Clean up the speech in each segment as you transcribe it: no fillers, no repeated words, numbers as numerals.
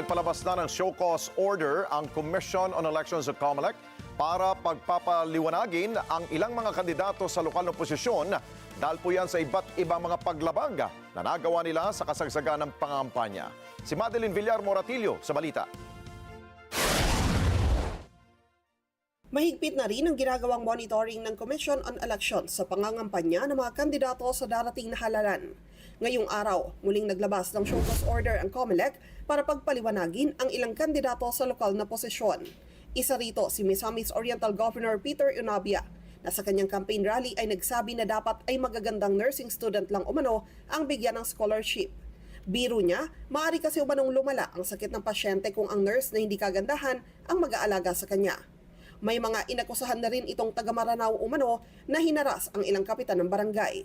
Palabas na ng show cause order ang Commission on Elections of COMELEC para pagpapaliwanagin ang ilang mga kandidato sa lokal na posisyon dahil po yan sa iba't ibang mga paglabag na nagawa nila sa kasagsagan ng pangampanya. Si Madeline Villar Moratillo sa balita. Mahigpit na rin ang ginagawang monitoring ng Commission on Elections sa pangangampanya ng mga kandidato sa darating na halalan. Ngayong araw, muling naglabas ng show cause order ang COMELEC para pagpaliwanagin ang ilang kandidato sa lokal na posisyon. Isa rito si Misamis Oriental Governor Peter Unabia na sa kanyang campaign rally ay nagsabi na dapat ay magagandang nursing student lang umano ang bigyan ng scholarship. Biro niya, maaari kasi umanong lumala ang sakit ng pasyente kung ang nurse na hindi kagandahan ang mag-aalaga sa kanya. May mga inakusahan na rin itong taga-Maranao umano na hinaras ang ilang kapitan ng barangay.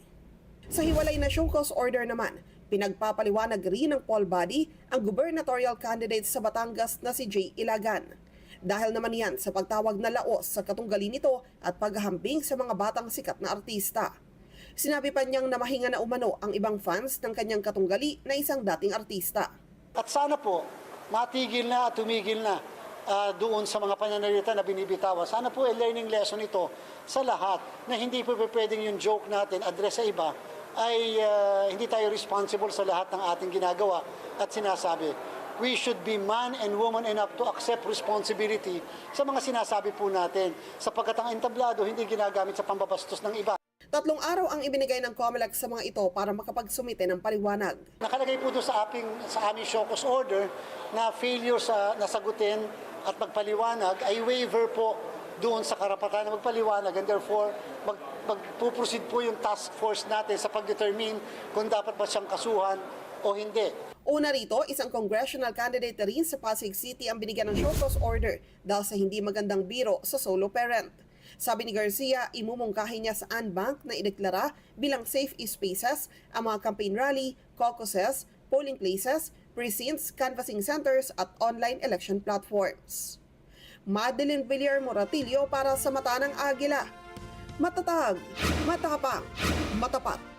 Sa hiwalay na show cause order naman, pinagpapaliwanag rin ng poll body ang gubernatorial candidate sa Batangas na si Jay Ilagan. Dahil naman yan sa pagtawag na laos sa katunggali nito at paghahambing sa mga batang sikat na artista. Sinabi pa niyang na mahinga na umano ang ibang fans ng kanyang katunggali na isang dating artista. At sana po, matigil na at tumigil na doon sa mga pananalita na binibitawan. Sana po learning lesson ito sa lahat na hindi po pwedeng yung joke natin address sa iba ay hindi tayo responsible sa lahat ng ating ginagawa at sinasabi. We should be man and woman enough to accept responsibility sa mga sinasabi po natin sapagkat ang entablado hindi ginagamit sa pambabastos ng iba. 3 araw ang ibinigay ng COMELEC sa mga ito para makapagsumite ng paliwanag. Nakalagay po doon sa aming show cause order na failure sa nasagutin at magpaliwanag ay waiver po doon sa karapatan na magpaliwanag and therefore magpuproceed po yung task force natin sa pag-determine kung dapat ba siyang kasuhan o hindi. Una rito, isang congressional candidate na rin sa Pasig City ang binigyan ng show cause order dahil sa hindi magandang biro sa solo parent. Sabi ni Garcia, imumungkahi niya sa Anbank na ideklara bilang safe spaces ang mga campaign rally, caucuses, polling places, precincts, canvassing centers at online election platforms. Madeline Villar Moratillo para sa Mata ng Agila. Matatag, matapang, matapat.